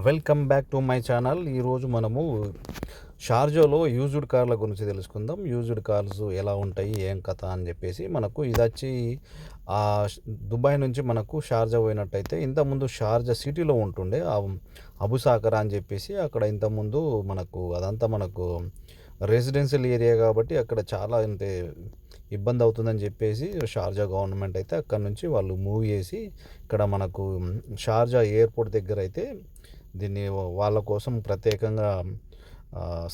Welcome back to my channel. ఈరోజు మనము షార్జాలో used కార్ల గురించి తెలుసుకుందాం. యూజ్డ్ కార్స్ ఎలా ఉంటాయి, ఏం కథ అని చెప్పేసి. మనకు ఇది వచ్చి దుబాయ్ నుంచి మనకు షార్జా పోయినట్టయితే, ఇంతకుముందు షార్జా సిటీలో ఉంటుండే అబుసాకర్ అని చెప్పేసి. అక్కడ ఇంతకుముందు అదంతా మనకు రెసిడెన్షియల్ ఏరియా కాబట్టి అక్కడ చాలా అంటే ఇబ్బంది అవుతుందని చెప్పేసి షార్జా గవర్నమెంట్ అయితే అక్కడ నుంచి వాళ్ళు మూవ్ చేసి ఇక్కడ మనకు షార్జా ఎయిర్పోర్ట్ దగ్గర అయితే దీన్ని వాళ్ళ కోసం ప్రత్యేకంగా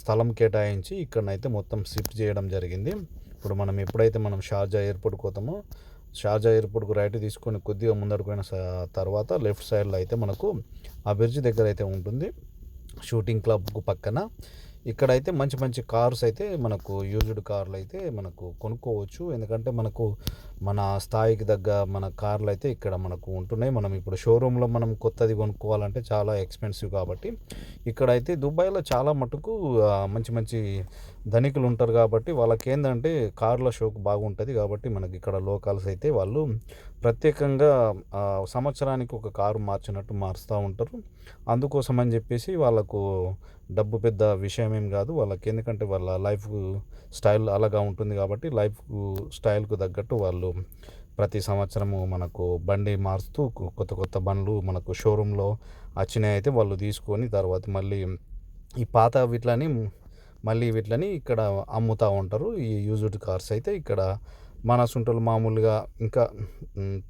స్థలం కేటాయించి ఇక్కడనైతే మొత్తం షిఫ్ట్ చేయడం జరిగింది. ఇప్పుడు మనం ఎప్పుడైతే షార్జా ఎయిర్పోర్ట్కి పోతామో, షార్జా ఎయిర్పోర్ట్కు రైట్ తీసుకొని కొద్దిగా ముందడుకున్న తర్వాత లెఫ్ట్ సైడ్లో అయితే మనకు ఆ బ్రిడ్జ్ దగ్గర అయితే ఉంటుంది, షూటింగ్ క్లబ్కు పక్కన. ఇక్కడైతే మంచి మంచి కార్స్ అయితే మనకు యూజ్డ్ కార్లు అయితే మనకు కొనుక్కోవచ్చు. ఎందుకంటే మన స్థాయికి తగ్గ మన కార్లు అయితే ఇక్కడ మనకు ఉంటున్నాయి. మనం ఇప్పుడు షోరూంలో మనం కొత్తది కొనుక్కోవాలంటే చాలా ఎక్స్పెన్సివ్ కాబట్టి ఇక్కడైతే దుబాయ్లో చాలా మటుకు మంచి మంచి ధనికులు ఉంటారు కాబట్టి వాళ్ళకి ఏంటంటే కార్ల షోకు బాగుంటుంది. కాబట్టి మనకి ఇక్కడ లోకల్స్ అయితే వాళ్ళు ప్రత్యేకంగా సంవత్సరానికి ఒక కారు మార్చినట్టు మారుస్తూ ఉంటారు. అందుకోసం అని చెప్పేసి వాళ్ళకు డబ్బు పెద్ద విషయం ఏం కాదు వాళ్ళకి. ఎందుకంటే వాళ్ళ లైఫ్ స్టైల్ అలాగా ఉంటుంది కాబట్టి లైఫ్ స్టైల్కు తగ్గట్టు వాళ్ళు ప్రతి సంవత్సరము మనకు బండి మారుస్తూ కొత్త కొత్త బండ్లు మనకు షోరూంలో వచ్చినాయి అయితే వాళ్ళు తీసుకొని తర్వాత మళ్ళీ ఈ పాత వీటిని ఇక్కడ అమ్ముతూ ఉంటారు. ఈ యూజ్డ్ కార్స్ అయితే ఇక్కడ మన సుంటలు మామూలుగా ఇంకా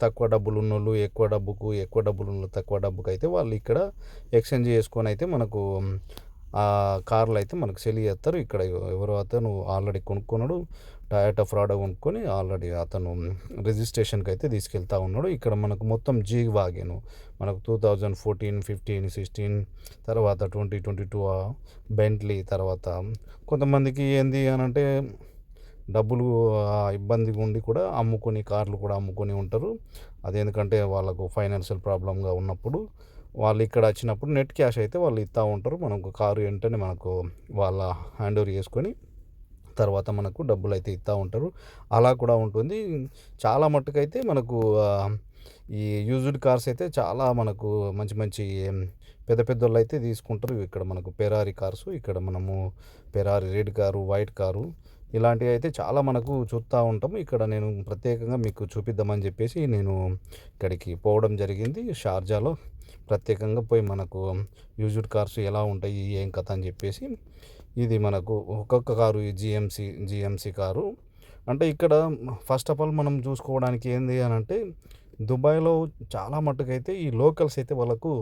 తక్కువ డబ్బులు ఉన్నోళ్ళు ఎక్కువ డబ్బులు ఉన్న తక్కువ డబ్బుకు అయితే వాళ్ళు ఇక్కడ ఎక్స్చేంజ్ చేసుకొని అయితే మనకు ఆ కార్లు అయితే మనకు సెల్ చేస్తారు. ఇక్కడ ఎవరో అతను ఆల్రెడీ కొనుక్కున్నాడు, టయోటా ఫ్రాడో కొనుక్కొని ఆల్రెడీ అతను రిజిస్ట్రేషన్కి అయితే తీసుకెళ్తా ఉన్నాడు. ఇక్కడ మనకు మొత్తం జీ వాగెను మనకు 2014, 15, 16 తర్వాత 2022 బెంట్లీ. తర్వాత కొంతమందికి ఏంది అని అంటే డబ్బులు ఇబ్బందిగా ఉండి కూడా కార్లు కూడా అమ్ముకొని ఉంటారు. అదేందుకంటే వాళ్ళకు ఫైనాన్షియల్ ప్రాబ్లంగా ఉన్నప్పుడు వాళ్ళు ఇక్కడ వచ్చినప్పుడు నెట్ క్యాష్ అయితే వాళ్ళు ఇస్తూ ఉంటారు. మనకు కారు వెంటనే మనకు వాళ్ళ హ్యాండ్ ఓవర్ చేసుకొని తర్వాత మనకు డబ్బులు అయితే ఇస్తూ ఉంటారు. అలా కూడా ఉంటుంది. చాలా మట్టుకైతే మనకు ఈ యూజ్డ్ కార్స్ అయితే చాలా మనకు మంచి మంచి పెద్ద వాళ్ళు అయితే తీసుకుంటారు. ఇక్కడ మనకు ఫెరారీ కార్సు, ఇక్కడ మనము Ferrari red car, white car ఇలాంటివి అయితే చాలా మనకు చూస్తూ ఉంటాము. ఇక్కడ నేను ప్రత్యేకంగా మీకు చూపిద్దామని చెప్పేసి నేను ఇక్కడికి పోవడం జరిగింది. షార్జాలో ప్రత్యేకంగా పోయి మనకు యూజ్డ్ కార్స్ ఎలా ఉంటాయి, ఏం కథ అని చెప్పేసి. ఇది మనకు ఒక్కొక్క కారు ఈ జిఎంసి కారు అంటే ఇక్కడ ఫస్ట్ ఆఫ్ ఆల్ మనం చూసుకోవడానికి ఏంది అని అంటే దుబాయ్లో చాలా మట్టుకైతే ఈ లోకల్స్ అయితే వాళ్ళకు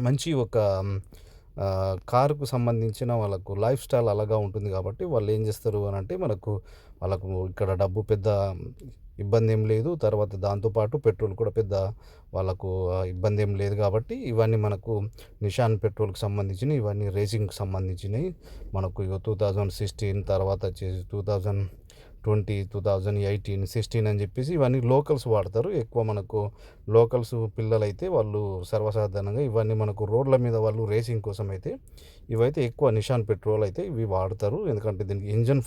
మంచి ఒక కారుకు సంబంధించిన వాళ్ళకు లైఫ్ స్టైల్ అలాగా ఉంటుంది. కాబట్టి వాళ్ళు ఏం చేస్తారు అని అంటే వాళ్ళకు ఇక్కడ డబ్బు పెద్ద ఇబ్బంది ఏం లేదు. తర్వాత దాంతోపాటు పెట్రోల్ కూడా పెద్ద వాళ్ళకు ఇబ్బంది ఏం లేదు. కాబట్టి ఇవన్నీ మనకు నిషాన్ పెట్రోల్కి సంబంధించినవి, ఇవన్నీ రేసింగ్కి సంబంధించినవి. మనకు 2016 తర్వాత వచ్చేసి 2020, 2018, 16 అని చెప్పేసి ఇవన్నీ లోకల్స్ వాడతారు ఎక్కువ. మనకు లోకల్స్ పిల్లలైతే వాళ్ళు సర్వసాధారణంగా ఇవన్నీ మనకు రోడ్ల మీద వాళ్ళు రేసింగ్ కోసం అయితే ఇవైతే ఎక్కువ నిషాన్ పెట్రోల్ అయితే ఇవి వాడతారు. ఎందుకంటే దీనికి ఇంజన్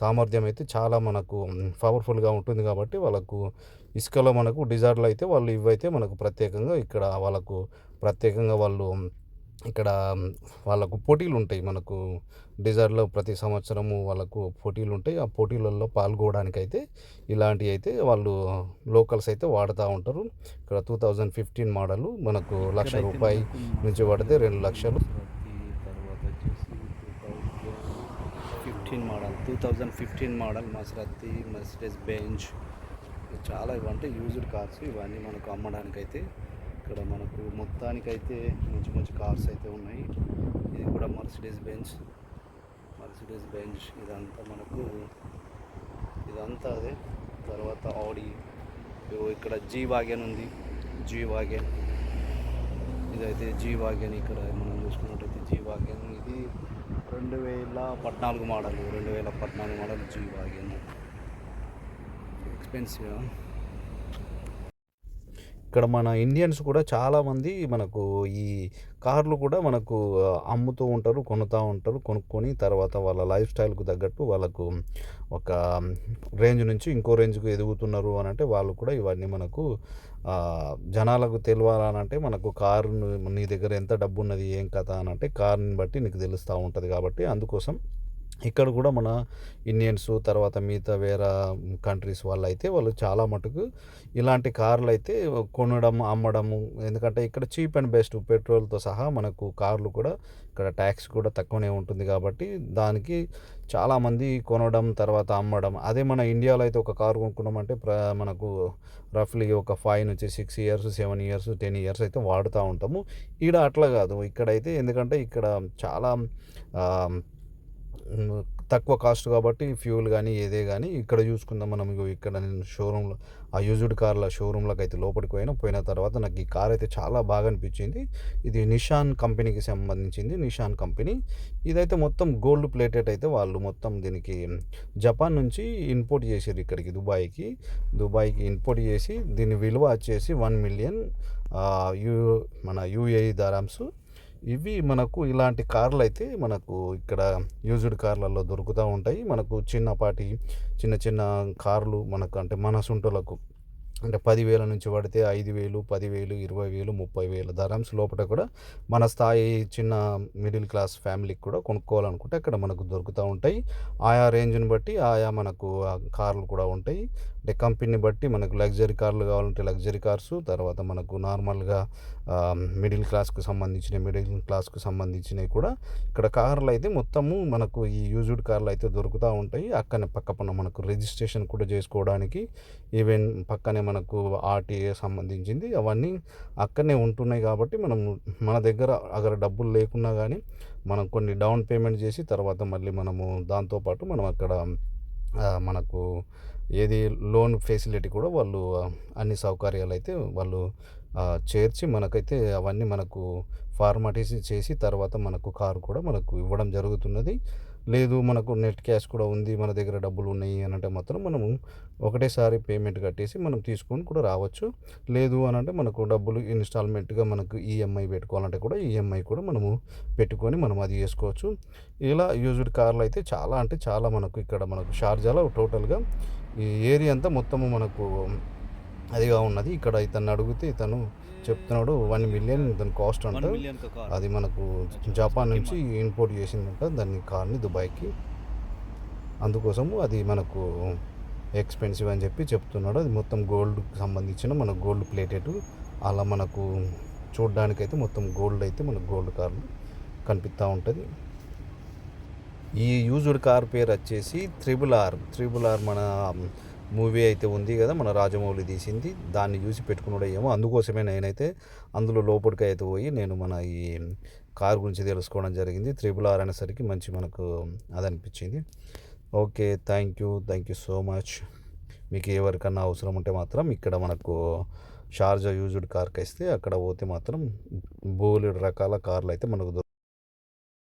సామర్థ్యం అయితే చాలా మనకు పవర్ఫుల్గా ఉంటుంది. కాబట్టి వాళ్ళకు ఇసుకలో మనకు డిజైర్లు అయితే వాళ్ళు ఇవైతే మనకు ప్రత్యేకంగా ఇక్కడ ఇక్కడ వాళ్ళకు పోటీలు ఉంటాయి. మనకు డిజైర్లో ప్రతి సంవత్సరము వాళ్ళకు పోటీలు ఉంటాయి. ఆ పోటీలలో పాల్గొనడానికైతే ఇలాంటివి అయితే వాళ్ళు లోకల్స్ అయితే వాడుతూ ఉంటారు. ఇక్కడ 2015 మోడలు మనకు ₹1,00,000 నుంచి పడితే 2,00,000. తర్వాత వచ్చేసి 2015 మోడల్ మెర్సిడెస్ బెంజ్. చాలా ఇవంటే యూజ్డ్ కార్స్. ఇవన్నీ మనకు అమ్మడానికైతే ఇక్కడ మనకు మొత్తానికైతే మంచి మంచి కార్స్ అయితే ఉన్నాయి. ఇది కూడా మెర్సిడెస్ బెంజ్. ఇదంతా అదే. తర్వాత ఆడి, ఇక్కడ జీ వాగన్ ఉంది. ఇదైతే జీ వాగన్. ఇక్కడ మనం చూసుకున్నట్టయితే జీ వాగన్ ఇది 2014 మోడల్ జీ వాగన్. ఎక్స్పెన్సివ్. ఇక్కడ మన ఇండియన్స్ కూడా చాలామంది మనకు ఈ కార్లు కూడా మనకు అమ్ముతూ ఉంటారు, కొనుతూ ఉంటారు. కొనుక్కొని తర్వాత వాళ్ళ లైఫ్ స్టైల్‌కు తగ్గట్టు వాళ్ళకు ఒక రేంజ్ నుంచి ఇంకో రేంజ్‌కు ఎదుగుతున్నారు అనంటే వాళ్ళు కూడా ఇవన్నీ మనకు జనాలకు తెలవాలనంటే మనకు కారును నీ దగ్గర ఎంత డబ్బున్నది, ఏం కథ అనంటే కార్‌ని బట్టి నీకు తెలుస్తా ఉంటది కాబట్టి అందుకోసం ఇక్కడ కూడా మన ఇండియన్స్ తర్వాత మిగతా వేరే కంట్రీస్ వాళ్ళైతే వాళ్ళు చాలా మటుకు ఇలాంటి కార్లు అయితే కొనడం, అమ్మడము. ఎందుకంటే ఇక్కడ చీప్ అండ్ బెస్ట్ పెట్రోల్‌తో సహా మనకు కార్లు కూడా ఇక్కడ ట్యాక్స్ కూడా తక్కువనే ఉంటుంది కాబట్టి దానికి చాలామంది కొనడం, తర్వాత అమ్మడం. అదే మన ఇండియాలో అయితే ఒక కారు కొనుక్కున్నామంటే మనకు రఫ్‌లీ ఒక 5-6 ఇయర్స్, 7 ఇయర్స్, 10 ఇయర్స్ అయితే వాడుతూ ఉంటాము. ఈడ అట్లా కాదు. ఇక్కడైతే ఎందుకంటే ఇక్కడ చాలా ఆహ్ హ్మ్. తక్కువ కాస్ట్ కాబట్టి ఫ్యూల్ గానీ, ఏదే గానీ ఇక్కడ చూసుకుందాం మనం. ఇగో ఇక్కడ నేను షోరూమ్‌లో ఆ యూజ్డ్ కార్ల షోరూమ్‌లోకైతే లోపలికి పోయిన తర్వాత నాకు ఈ కార్ అయితే చాలా బాగా అనిపించింది. ఇది నిషాన్ కంపెనీకి సంబంధించింది. నిషాన్ కంపెనీ. ఇదైతే మొత్తం గోల్డ్ ప్లేటెడ్ అయితే వాళ్ళు మొత్తం దీనికి జపాన్ నుంచి ఇంపోర్ట్ చేసిర్రు ఇక్కడికి దుబాయ్‌కి ఇంపోర్ట్ చేసి దీని విలువ వచ్చేసి 1,000,000 మన యూఏఈ దరామ్స్. ఇవి మనకు ఇలాంటి కార్లయితే మనకు ఇక్కడ యూజ్డ్ కార్లలో దొరుకుతూ ఉంటాయి. మనకు చిన్నపాటి చిన్న చిన్న కార్లు మనకు అంటే మన సొంటోళ్ళకు అంటే 10,000 నుంచి పడితే 5,000, 10,000, 20,000, 30,000 దరామ్స్ లోపల కూడా మన స్థాయి చిన్న మిడిల్ క్లాస్ ఫ్యామిలీకి కూడా కొనుక్కోవాలనుకుంటే అక్కడ మనకు దొరుకుతూ ఉంటాయి. ఆయా రేంజ్‌ని బట్టి ఆయా మనకు కార్లు కూడా ఉంటాయి. అంటే కంపెనీని బట్టి మనకు లగ్జరీ కార్లు కావాలంటే లగ్జరీ కార్సు, తర్వాత మనకు నార్మల్‌గా మిడిల్ క్లాస్‌కు సంబంధించినవి కూడా ఇక్కడ కార్లు అయితే మొత్తము మనకు ఈ యూజ్డ్ కార్లు అయితే దొరుకుతూ ఉంటాయి. అక్కనే పక్కన మనకు రిజిస్ట్రేషన్ కూడా చేసుకోవడానికి ఈవెన్ పక్కనే మనకు ఆర్‌టీఏ సంబంధించింది అవన్నీ అక్కడనే ఉంటున్నాయి కాబట్టి మన దగ్గర అగర్ డబ్బులు లేకున్నా కానీ మనం కొన్ని డౌన్ పేమెంట్ చేసి తర్వాత మళ్ళీ మనము దాంతో పాటు మనం అక్కడ మనకు ఏది లోన్ ఫెసిలిటీ కూడా వాళ్ళు అన్ని సౌకర్యాలు అయితే వాళ్ళు చేర్చి మనకైతే అవన్నీ మనకు ఫార్మాలిటీస్ చేసి తర్వాత మనకు కారు కూడా మనకు ఇవ్వడం జరుగుతున్నది. లేదు మనకు నెట్ క్యాష్ కూడా ఉంది, మన దగ్గర డబ్బులు ఉన్నాయి అనంటే మాత్రం మనము ఒకటేసారి పేమెంట్ కట్టేసి మనం తీసుకొని కూడా రావచ్చు. లేదు అనంటే మనకు డబ్బులు ఇన్‌స్టాల్‌మెంట్‌గా మనకు ఈఎంఐ పెట్టుకోవాలంటే కూడా ఈఎంఐ కూడా మనము పెట్టుకొని మనం అది చేసుకోవచ్చు. ఇలా యూజ్డ్ కార్లు అయితే చాలా అంటే చాలా మనకు ఇక్కడ మనకు షార్జాలో టోటల్‌గా ఈ ఏరియా అంతా మొత్తము మనకు అదిగా ఉన్నది. ఇక్కడ ఇతన్ని అడిగితే ఇతను చెప్తున్నాడు 1,000,000 దాని కాస్ట్ అంట. 1 మిలియన్ का कार అది మనకు अच्छा జపాన్ उसकी నుంచి ఇంపోర్ట్ చేసిందంట దాన్ని కార్‌ని దుబాయ్‌కి. అందుకోసము అది మనకు ఎక్స్‌పెన్సివ్ అని చెప్పి చెప్తున్నాడు. అది మొత్తం గోల్డ్‌కి సంబంధించిన మనకు గోల్డ్ ప్లేటెడ్ అలా మనకు చూడ్డానికైతే మొత్తం గోల్డ్ అయితే మనకు గోల్డ్ కార్లు కనిపిస్తా ఉంటది. ఈ యూజ్డ్ కార్ పేరు వచ్చేసి త్రిబుల్ ఆర్ మన మూవీ అయితే ఉంది కదా మన రాజమౌళి తీసింది. దాన్ని చూసి పెట్టుకున్నాడో ఏమో అందుకోసమే నేనైతే అందులో లోపలికి అయితే పోయి నేను మన ఈ కార్ గురించి తెలుసుకోవడం జరిగింది. త్రిబుల్ ఆర్ అనేసరికి మంచి మనకు అది అనిపించింది. Okay. Thank you so much. మీకు ఎవరికన్నా అవసరం ఉంటే మాత్రం ఇక్కడ మనకు షార్జా యూజ్డ్ కార్కి ఇస్తే అక్కడ పోతే మాత్రం బోలెడు రకాల కార్లు అయితే మనకు